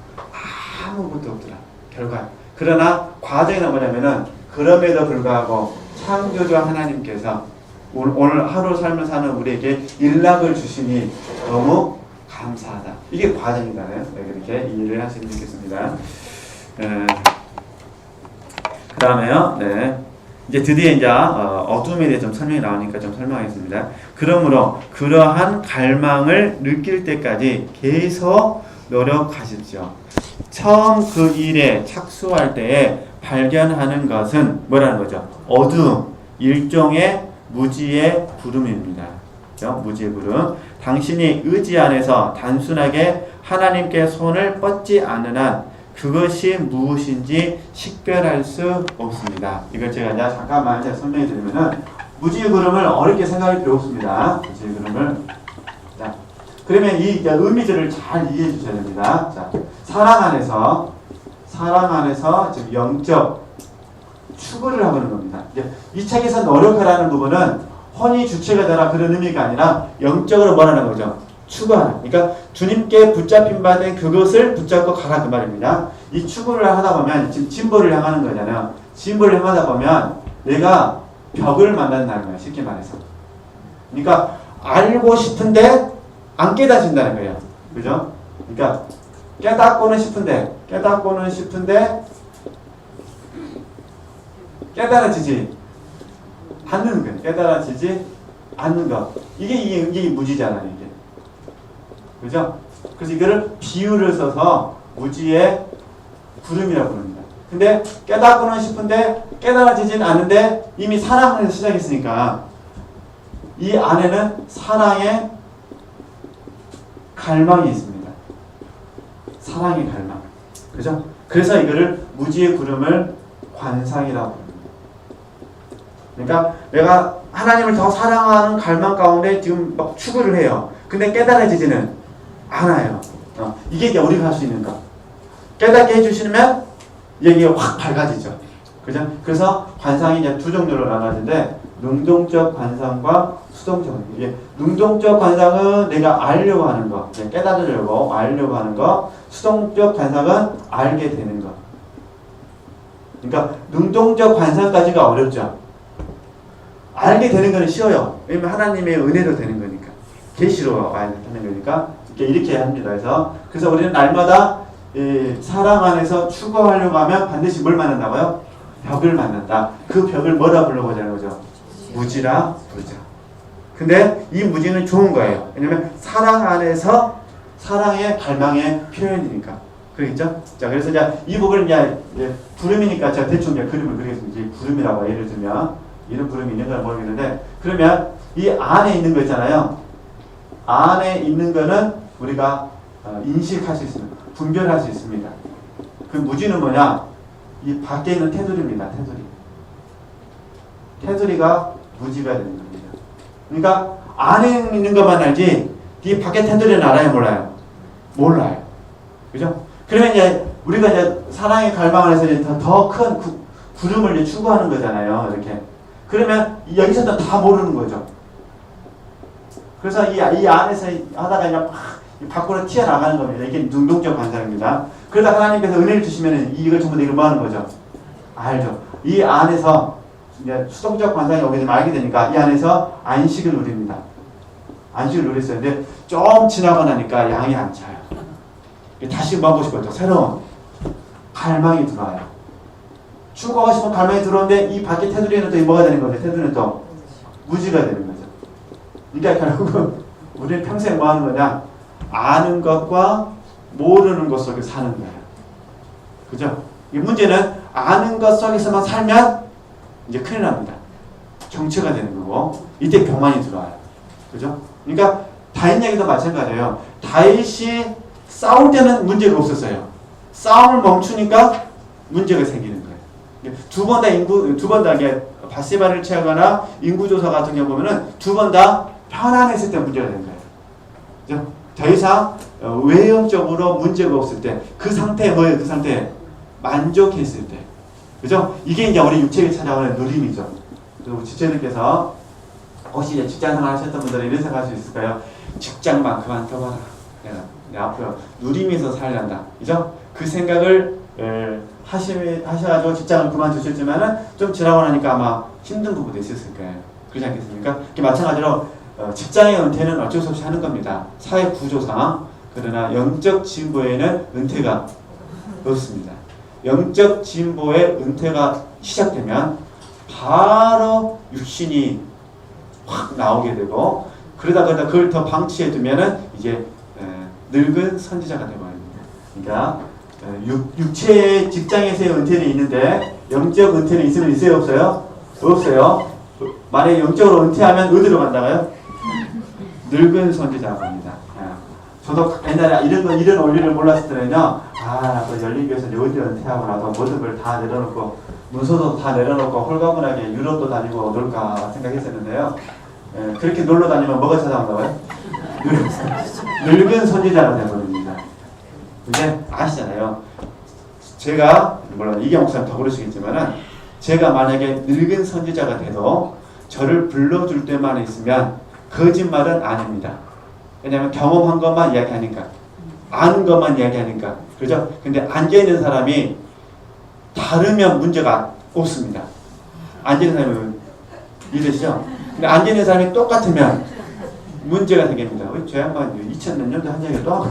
A: 아무것도 없더라. 결과. 그러나 과정이 뭐냐면은 그럼에도 불구하고 창조주 하나님께서 오늘 하루 삶을 사는 우리에게 일락을 주시니 너무 감사하다. 이게 과정이잖아요. 네, 그렇게 이해를 하시면 좋겠습니다. 그 다음에요. 네. 이제 드디어 이제 어둠에 대해 좀 설명이 나오니까 좀 설명하겠습니다. 그러므로 그러한 갈망을 느낄 때까지 계속 노력하십시오. 처음 그 일에 착수할 때에 발견하는 것은 뭐라는 거죠? 어둠, 일종의 무지의 부름입니다. 무지의 부름. 당신이 의지 안에서 단순하게 하나님께 손을 뻗지 않는 한 그것이 무엇인지 식별할 수 없습니다. 이걸 제가 이제 잠깐만 설명해 드리면은 무지의 구름을 어렵게 생각할 필요 없습니다. 무지의 구름을. 자, 그러면 이 의미들을 잘 이해해 주셔야 됩니다. 자, 사랑 안에서 지금 영적 추구를 하는 겁니다. 이 책에서 노력하라는 부분은 혼이 주체가 되라 그런 의미가 아니라 영적으로 뭐라는 거죠? 추구하라. 그러니까 주님께 붙잡힌 바 된 그것을 붙잡고 가라 그 말입니다. 이 추구를 하다 보면 지금 진보를 향하는 거잖아요. 진보를 향하다 보면 내가 벽을 만난다는 거예요. 쉽게 말해서. 그러니까 알고 싶은데 안 깨닫진다는 거예요. 그죠? 그러니까 깨닫고는 싶은데 깨달아지지 않는 거예요. 깨달아지지 않는 것. 이게 무지잖아요. 이게. 그죠? 그래서 이거를 비유를 써서 무지의 구름이라고 부릅니다. 근데 깨닫고는 싶은데 깨달아지진 않는데 이미 사랑을 시작했으니까 이 안에는 사랑의 갈망이 있습니다. 사랑의 갈망. 그죠? 그래서 이거를 무지의 구름을 관상이라고 부릅니다. 그러니까 내가 하나님을 더 사랑하는 갈망 가운데 지금 막 추구를 해요. 근데 깨달아지지는 않아요. 이게 이제 우리가 할 수 있는 거. 깨닫게 해주시면 이게 확 밝아지죠. 그죠? 그래서 관상이 이제 두 종류로 나눠지는데 능동적 관상과 수동적. 이게 능동적 관상은 내가 알려고 하는 거, 깨달으려고 알려고 하는 거. 수동적 관상은 알게 되는 거. 그러니까 능동적 관상까지가 어렵죠. 알게 되는 거는 쉬워요. 왜냐면 하나님의 은혜로 되는 거니까. 계시로 하는 거니까 이렇게 합니다. 그래서 우리는 날마다 사랑 안에서 추구하려고 하면 반드시 뭘 만난다고요? 벽을 만난다. 그 벽을 뭐라 불러보자는 거죠? 무지라 부르자. 근데 이 무지는 좋은 거예요. 왜냐면 사랑 안에서 사랑의 갈망의 표현이니까. 그러겠죠? 자, 그래서 이제 이 부분을 이제 구름이니까 제가 대충 이제 그림을 그리겠습니다. 이제 구름이라고 예를 들면 이런 구름이 있는 걸 모르겠는데 그러면 이 안에 있는 거 있잖아요. 안에 있는 거는 우리가 인식할 수 있습니다. 분별할 수 있습니다. 그 무지는 뭐냐? 이 밖에 있는 테두리입니다. 테두리가 무지가 되는 겁니다. 그러니까 안에 있는 것만 알지 이 밖에 테두리는 알아요? 몰라요? 몰라요. 그죠? 그러면 이제 우리가 이제 사랑의 갈망을 해서 더 큰 구름을 이제 추구하는 거잖아요. 이렇게. 그러면 여기서도 다 모르는 거죠. 그래서 이 안에서 하다가 그냥 밖으로 튀어나가는 겁니다. 이게 능동적 관상입니다. 그러다 하나님께서 은혜를 주시면 이걸 전부 다 이걸 뭐 하는 거죠? 알죠. 이 안에서 이제 수동적 관상이 오게 되면 알게 되니까 이 안에서 안식을 누립니다. 안식을 누렸어요. 근데 좀 지나고 나니까 양이 안 차요. 다시 뭐 하고 싶었죠? 새로운 갈망이 들어와요. 추구하고 싶은 갈망이 들어오는데 이 밖에 테두리에는 또 뭐가 되는 거죠? 테두리는 또 무지가 되는 거죠. 그러니까 결국은 우리는 평생 뭐 하는 거냐? 아는 것과 모르는 것 속에 사는 거예요. 그죠? 이 문제는 아는 것 속에서만 살면 이제 큰일 납니다. 정체가 되는 거고 이때 교만이 들어와요. 그죠? 그러니까 다윗 얘기도 마찬가지예요. 다윗이 싸울 때는 문제가 없었어요. 싸움을 멈추니까 문제가 생기는 거예요. 두 번 다 바세바를 취하거나 인구조사 같은 경우 보면은 두 번 다 편안했을 때 문제가 되는 거예요. 그죠? 더 이상 외형적으로 문제가 없을 때 그 상태에 뭐예요? 그 상태에 만족했을 때. 그죠? 이게 이제 우리 육체에 찾아오는 누림이죠. 그리고 지체들께서 혹시 직장생활 하셨던 분들은 이런 생각할 수 있을까요? 직장만 그만둬봐라. 내가 앞으로 누리면서 살란다. 그죠? 그 생각을 하셔가지고 직장을 그만두셨지만은 좀 지나고 나니까 아마 힘든 부분도 있었을 거예요. 그렇지 않겠습니까? 마찬가지로 직장의 은퇴는 어쩔 수 없이 하는 겁니다. 사회 구조상. 그러나 영적 진보에는 은퇴가 없습니다. 영적 진보의 은퇴가 시작되면 바로 육신이 확 나오게 되고 그러다 그걸 더 방치해 두면은 이제 늙은 선지자가 되어버립니다. 그러니까 육체의 직장에서의 은퇴는 있는데 영적 은퇴는 있으면 있어요, 없어요? 없어요. 만약에 영적으로 은퇴하면 어디로 간다고요? 늙은 선지자가 갑니다. 저도 옛날에 이런 원리를 몰랐을 때는요, 그 열린교회에서 어디 은퇴하고 나도 모든 걸 다 내려놓고, 문서도 다 내려놓고, 홀가분하게 유럽도 다니고 놀까 생각했었는데요. 그렇게 놀러 다니면 뭐가 찾아온다고요? 늙은 선지자가 되어버립니다. 근데 아시잖아요. 제가, 물론 이경 목사님 더 그러시겠지만은, 제가 만약에 늙은 선지자가 돼도 저를 불러줄 때만 있으면 거짓말은 아닙니다. 왜냐하면 경험한 것만 이야기하니까, 아는 것만 이야기하니까, 그죠? 근데 앉아있는 사람이 다르면 문제가 없습니다. 앉아있는 사람은 이해되시죠? 근데 앉아있는 사람이 똑같으면 문제가 생깁니다. 저 양반 2000몇 년도 한 얘기를 또 하고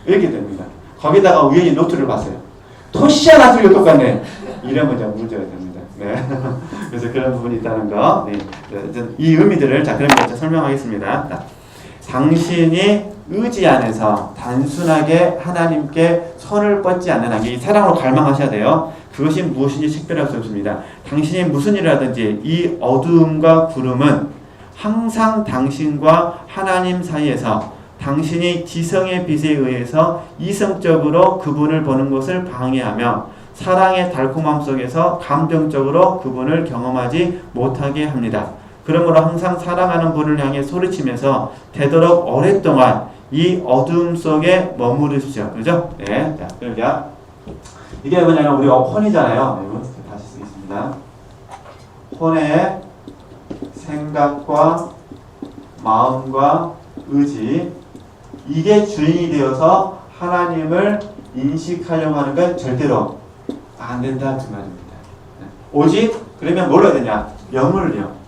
A: 이렇게 됩니다. 거기다가 우연히 노트를 봤어요. 토시아 나트리가 똑같네. 이러면 이제 문제가 됩니다. 네. 그래서 그런 부분이 있다는 거. 네. 이 의미들을 자 그럼 먼저 설명하겠습니다. 자, 당신이 의지 안에서 단순하게 하나님께 손을 뻗지 않는 한, 이 사랑으로 갈망하셔야 돼요. 그것이 무엇인지 식별할 수 없습니다. 당신이 무슨 일을 하든지 이 어두움과 구름은 항상 당신과 하나님 사이에서 당신이 지성의 빛에 의해서 이성적으로 그분을 보는 것을 방해하며 사랑의 달콤함 속에서 감정적으로 그분을 경험하지 못하게 합니다. 그러므로 항상 사랑하는 분을 향해 소리치면서 되도록 오랫동안 이 어두움 속에 머무르십시오. 그죠? 네. 자, 그러니까 이게 뭐냐면 우리 혼이잖아요. 이거 다시 쓰겠습니다. 혼의 생각과 마음과 의지, 이게 주인이 되어서 하나님을 인식하려고 하는 건 절대로 안 된다 그 말입니다. 오직 그러면 뭘 해야 되냐? 영을요.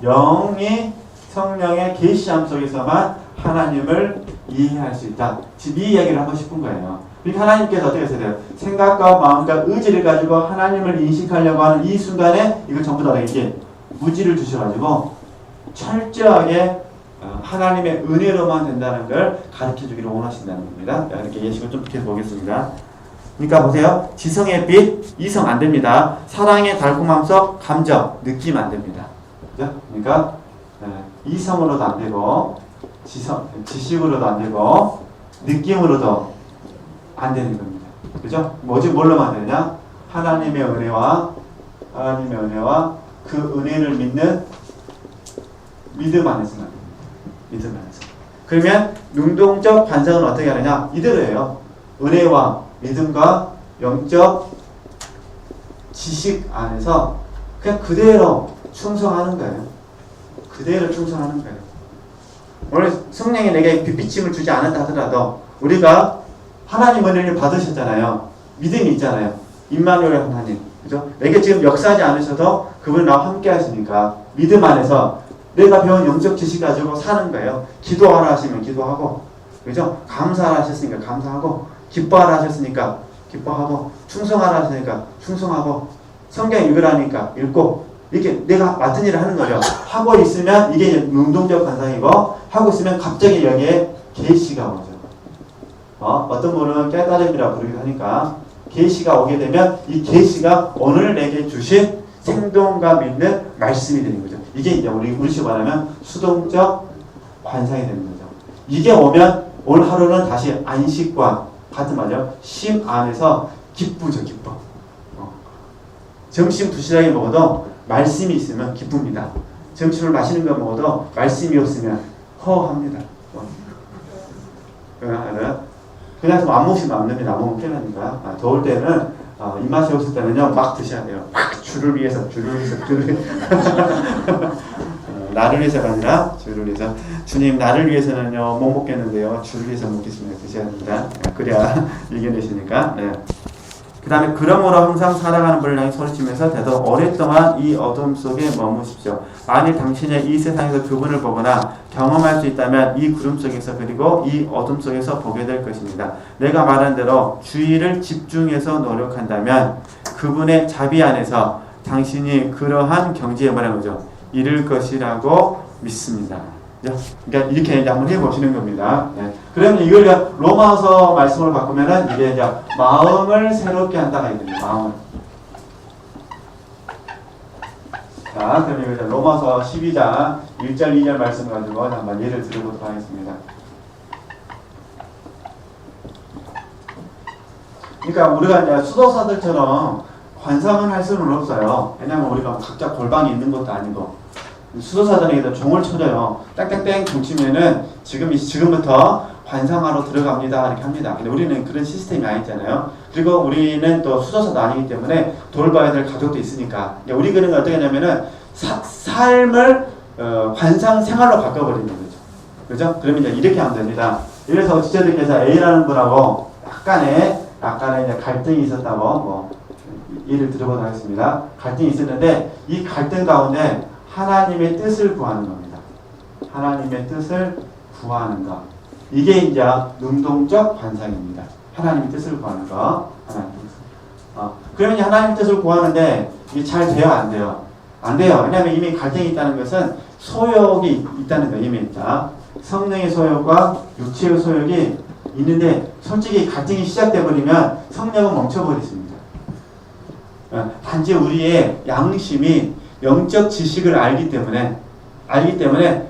A: 영이 성령의 계시함 속에서만 하나님을 이해할 수 있다. 지금 이 이야기를 하고 싶은 거예요. 그러니까 하나님께서 어떻게 하셔야 돼요? 생각과 마음과 의지를 가지고 하나님을 인식하려고 하는 이 순간에 이걸 전부 다 이렇게 무지를 주셔가지고 철저하게 하나님의 은혜로만 된다는 걸 가르쳐주기를 원하신다는 겁니다. 이렇게 예식을 좀 계속 보겠습니다. 그러니까 보세요. 지성의 빛, 이성 안 됩니다. 사랑의 달콤함 속 감정, 느낌 안 됩니다. 그죠? 그러니까 이성으로도 안 되고 지식으로도 안 되고 느낌으로도 안 되는 겁니다. 그죠? 뭘로만 되냐? 하나님의 은혜와 그 은혜를 믿는 믿음 안에서만 됩니다. 믿음 안에서. 그러면 능동적 반성은 어떻게 하느냐? 이대로예요. 은혜와 믿음과 영적 지식 안에서 그냥 그대로 충성하는 거예요. 그대로 충성하는 거예요. 오늘 성령이 내게 비침을 주지 않았다 하더라도 우리가 하나님 은혜를 받으셨잖아요. 믿음이 있잖아요. 임마누엘 하나님. 그죠? 내게 지금 역사하지 않으셔도 그분 나와 함께 하시니까 믿음 안에서 내가 배운 영적 지식 가지고 사는 거예요. 기도하라 하시면 기도하고, 그죠? 감사하라 하셨으니까 감사하고, 기뻐하라 하셨으니까 기뻐하고, 충성하라 하셨으니까 충성하고, 성경 읽으라니까 읽고, 이렇게 내가 맡은 일을 하는 거죠. 하고 있으면 이게 능동적 관상이고, 하고 있으면 갑자기 여기에 계시가 오죠. 어떤 분은 깨달음이라고 부르기도 하니까 계시가 오게 되면 이 계시가 오늘 내게 주신 생동감 있는 말씀이 되는 거죠. 이게 이제 우리식으로 말하면 수동적 관상이 되는 거죠. 이게 오면 오늘 하루는 다시 안식과 같은 말이죠. 심 안에서 기쁘죠, 기뻐. 점심 도시락에 먹어도 말씀이 있으면 기쁩니다. 점심을 맛있는 거 먹어도 말씀이 없으면 허합니다. 그냥 안 먹으시면 안 됩니다. 안 먹으면 편하니까. 더울 때는 입맛이 없을 때는요 막 드셔야 돼요. 줄을 위해서. 나를 위해서가 아니라 주를 위해서. 주님 나를 위해서는요 못 먹겠는데요 주를 위해서 먹겠습니다. 드셔야 됩니다. 그래야 이겨내시니까. 네. 그 다음에 그러므로 항상 살아가는 분을 향해 소리치면서 되도 오랫동안 이 어둠 속에 머무십시오. 만일 당신이 이 세상에서 그분을 보거나 경험할 수 있다면 이 구름 속에서 그리고 이 어둠 속에서 보게 될 것입니다. 내가 말한 대로 주의를 집중해서 노력한다면 그분의 자비 안에서 당신이 그러한 경지에 뭐라는 거죠? 이를 것이라고 믿습니다. 그러니까 이렇게 이제 한번 해보시는 겁니다. 네. 그러면 이걸 로마서 말씀으로 바꾸면은 이게 이제 마음을 새롭게 한다가 있습니다. 마음을. 자, 그럼 이거 로마서 12장 1절 2절 말씀 가지고 한번 예를 들어보도록 하겠습니다. 그러니까 우리가 이제 수도사들처럼 관상을 할 수는 없어요. 왜냐하면 우리가 각자 골방이 있는 것도 아니고. 수도사들에게도 종을 쳐줘요. 땡땡땡 종 치면은 지금부터 관상하러 들어갑니다. 이렇게 합니다. 근데 우리는 그런 시스템이 아니잖아요. 그리고 우리는 또 수도사도 아니기 때문에 돌봐야 될 가족도 있으니까. 우리 그런 건 어떻게 하냐면은 삶을 관상 생활로 바꿔버리는 거죠. 그죠? 그러면 이제 이렇게 하면 됩니다. 이래서 지체들께서 A라는 분하고 약간의 이제 갈등이 있었다고 뭐 예를 들어보도록 하겠습니다. 갈등이 있었는데 이 갈등 가운데 하나님의 뜻을 구하는 겁니다. 하나님의 뜻을 구하는 것. 이게 이제 능동적 관상입니다. 하나님의 뜻을 구하는 것. 하나님의 뜻. 그러면 하나님의 뜻을 구하는데 이게 잘 돼요? 안 돼요? 안 돼요. 왜냐하면 이미 갈등이 있다는 것은 소욕이 있다는 거예요. 이미 있다. 성령의 소욕과 육체의 소욕이 있는데 솔직히 갈등이 시작돼 버리면 성령은 멈춰버리십니다. 단지 우리의 양심이 영적 지식을 알기 때문에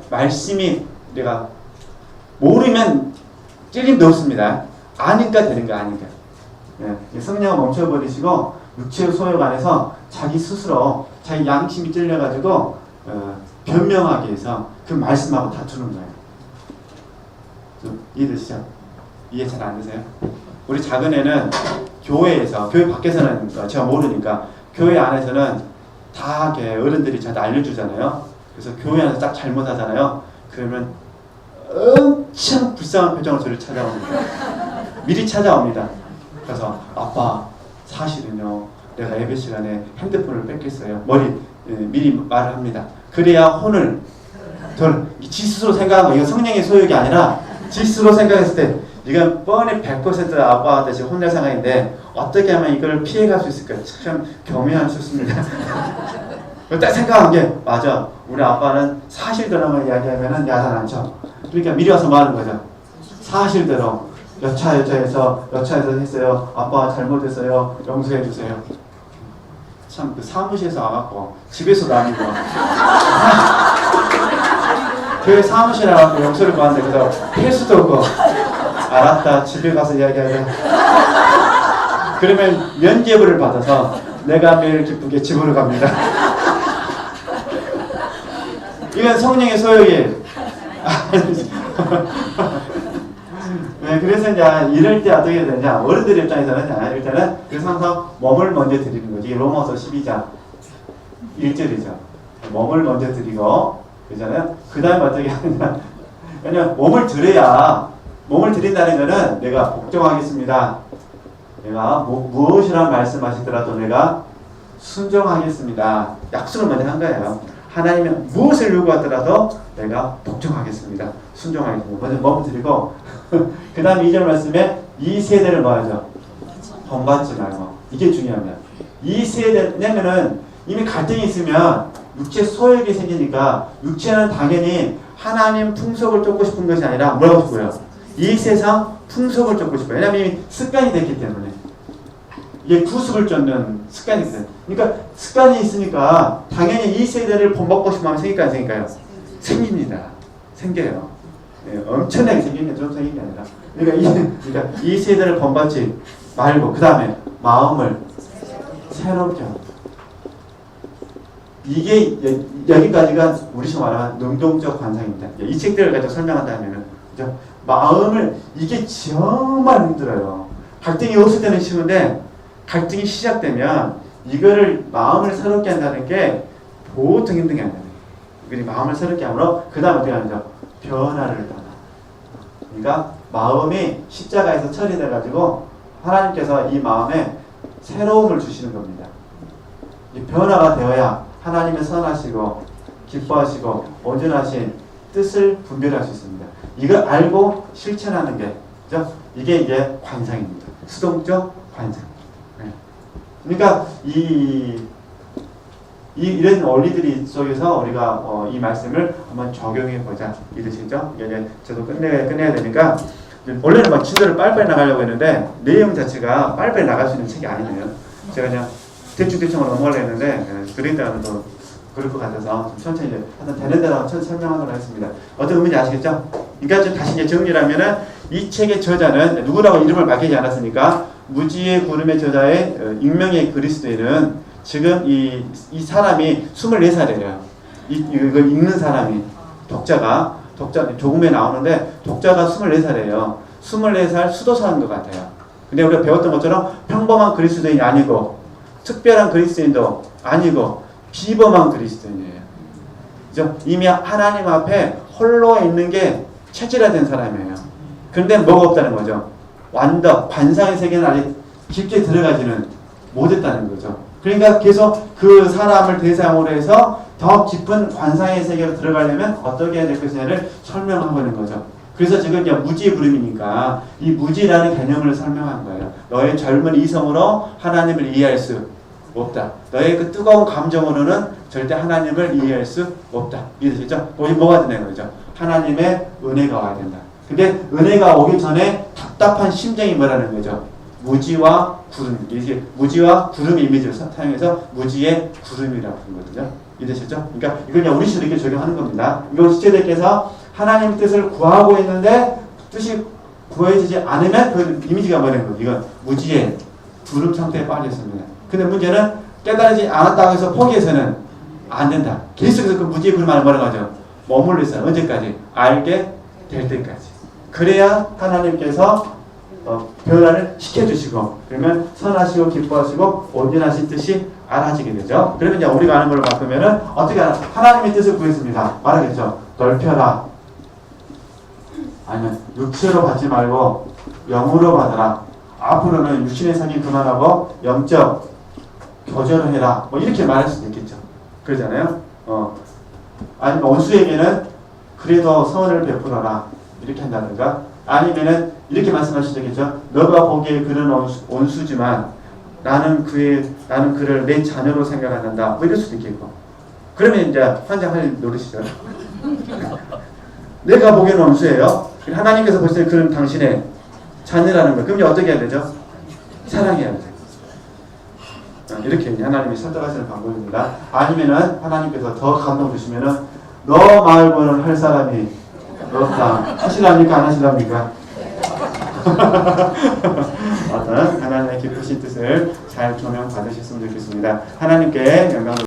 A: 말씀이 내가 모르면 찔림도 없습니다. 아니까 되는 거 아니까. 성령을 멈춰버리시고 육체의 소욕 안에서 자기 스스로 자기 양심이 찔려가지고 변명하기 위해서 그 말씀하고 다투는 거예요. 좀 이해되시죠? 이해 잘 안 되세요? 우리 작은 애는 교회에서, 교회 밖에서는 제가 모르니까 교회 안에서는 다 어른들이 저한테 알려주잖아요. 그래서 교회 안에서 딱 잘못하잖아요. 그러면 엄청 불쌍한 표정으로 저를 찾아옵니다. 미리 찾아옵니다. 그래서 아빠 사실은요 내가 예배 시간에 핸드폰을 뺏겼어요. 미리 말을 합니다. 그래야 혼을 지 스스로 생각하고 이건 성령의 소욕이 아니라 지 스스로 생각했을 때 이건 뻔히 100% 아빠한테 지금 혼낼 상황인데 어떻게 하면 이걸 피해갈 수 있을까? 참 교묘한 수습니다. 딱 생각한 게 맞아. 우리 아빠는 사실대로만 이야기하면 야단 안 쳐. 그러니까 미리 와서 뭐 하는 거죠? 사실대로 여차에서 했어요. 아빠 잘못했어요. 용서해 주세요. 참 그 사무실에서 와갖고 집에서도 아니고 교회 사무실에 와갖고 용서를 구하는데 그래서 할 수도 없고 알았다 집에 가서 이야기하자. 그러면 면죄부를 받아서 내가 매일 기쁘게 집으로 갑니다. 이건 성령의 소욕이에요. 네, 그래서 이제 이럴 때 어떻게 되냐? 어른들 입장에서는 일단은 그래서 항상 몸을 먼저 드리는 거지. 로마서 12장 1절이죠. 몸을 먼저 드리고 그잖아요. 그 다음에 어떻게 하느냐? 왜냐면 몸을 드린다는 거는 내가 복종하겠습니다. 내가 무엇이란 말씀하시더라도 내가 순종하겠습니다. 약속을 먼저 한 거예요. 하나님이 무엇을 요구하더라도 내가 복종하겠습니다. 순종하겠습니다. 먼저 몸을 드리고 그 다음 2절 말씀에 이 세대를 뭐하죠? 본받지 말고. 이게 중요합니다. 이 세대냐면은 이미 갈등이 있으면 육체 소욕이 생기니까 육체는 당연히 하나님 풍속을 쫓고 싶은 것이 아니라 뭐라고 싶어요? 이 세상 풍속을 쫓고 싶어요. 왜냐하면 이미 습관이 됐기 때문에. 이게 구습을 쫓는 습관이 있어요. 그러니까 습관이 있으니까 당연히 이 세대를 본받고 싶은 마음이 생길까요? 안 생길까요? 생깁니다. 생겨요. 네, 엄청나게 생기는 게 좀 생긴 게 아니라. 그러니까 이 세대를 본받지 말고 그 다음에 마음을 새롭게 하고. 이게 여기까지가 우리식 말하는 능동적 관상입니다. 이 책들을 가지고 설명한다면은 그죠? 마음을 이게 정말 힘들어요. 갈등이 없을 때는 쉬운데 갈등이 시작되면 이거를 마음을 새롭게 한다는 게 보통 힘든 게 아니에요. 그들이 마음을 새롭게 함으로 그 다음 어떻게 하죠? 변화를 떠나. 그러니까 마음이 십자가에서 처리돼가지고 하나님께서 이 마음에 새로움을 주시는 겁니다. 이 변화가 되어야 하나님의 선하시고 기뻐하시고 온전하신 뜻을 분별할 수 있습니다. 이걸 알고 실천하는 게, 그죠? 이게 이제 관상입니다. 수동적 관상. 네. 그러니까 이런 원리들이 속에서 우리가 이 말씀을 한번 적용해 보자. 이해되시죠? 이제 저도 끝내야 되니까 원래는 막 진도를 빨리빨리 나가려고 했는데 내용 자체가 빨리빨리 나갈 수 있는 책이 아니네요. 제가 그냥 대충대충으로 넘어가려고 했는데 그러다가는 또 그럴 것 같아서 좀 천천히 하여튼 되는 대로 천천히 설명하도록 하겠습니다. 어떤 의미인지 아시겠죠? 그러니까 좀 다시 이제 정리를 하면은 이 책의 저자는 누구라고 이름을 밝히지 않았으니까 무지의 구름의 저자의 익명의 그리스도인은 지금 이 사람이 24살이에요. 이걸 읽는 사람이 독자 조금에 나오는데 독자가 24살이에요. 24살 수도사인 것 같아요. 근데 우리가 배웠던 것처럼 평범한 그리스도인이 아니고 특별한 그리스도인도 아니고 비범한 그리스도인이에요. 그죠? 이미 하나님 앞에 홀로 있는 게 체질화된 사람이에요. 그런데 뭐가 없다는 거죠. 완덕, 관상의 세계는 아직 깊게 들어가지는 못했다는 거죠. 그러니까 계속 그 사람을 대상으로 해서 더 깊은 관상의 세계로 들어가려면 어떻게 해야 될 것이냐를 설명하고 있는 거죠. 그래서 지금 이제 무지의 부름이니까 이 무지라는 개념을 설명한 거예요. 너의 젊은 이성으로 하나님을 이해할 수 없다. 너의 그 뜨거운 감정으로는 절대 하나님을 이해할 수 없다. 이해되시죠? 거기 뭐가 되는 거죠? 하나님의 은혜가 와야 된다. 근데 은혜가 오기 전에 답답한 심정이 뭐라는 거죠? 무지와 구름. 이게 무지와 구름 이미지를 사용해서 무지의 구름이라고 부른 거죠. 이해되시죠? 그러니까 이걸 그냥 우리 식으로 이렇게 적용하는 겁니다. 이걸 시체들께서 하나님 뜻을 구하고 있는데 뜻이 구해지지 않으면 그 이미지가 뭐라는 거죠? 이건 무지의 구름 상태에 빠져 있습니다. 근데 문제는 깨달지 않았다고 해서 포기해서는 안 된다. 계속해서 그 무지의 구름 안에 뭐라고 하죠? 머물러 있어요. 언제까지? 알게 될 때까지. 그래야 하나님께서 변화를 시켜주시고 그러면 선하시고 기뻐하시고 온전하신 뜻이 알아지게 되죠. 그러면 이제 우리가 아는 걸로 바꾸면은 어떻게 하나? 하나님의 뜻을 구했습니다. 말하겠죠. 넓혀라. 아니면 육체로 받지 말고 영으로 받아라. 앞으로는 육신의 삶이 그만하고 영적 교제를 해라. 뭐 이렇게 말할 수도 있겠죠. 그러잖아요. 아니면 원수에게는 그래도 선을 베풀어라. 이렇게 한다든가. 아니면은 이렇게 말씀할 수도 있겠죠. 너가 보기에 그는 원수지만 나는 그를 내 자녀로 생각한다. 뭐 이럴 수도 있겠고. 그러면 이제 환장할 노릇이죠. 내가 보기에는 원수예요. 하나님께서 볼 때 그는 당신의 자녀라는 거. 그럼 이제 어떻게 해야 되죠? 사랑해야 되죠. 이렇게 하나님이 설득하시는 방법입니다. 아니면은 하나님께서 더 감동 주시면은 너 말고는 할 사람이 없다. 하시랍니까? 안 하시랍니까? 어떤 하나님의 기쁘신 뜻을 잘 조명받으셨으면 좋겠습니다. 하나님께 영광을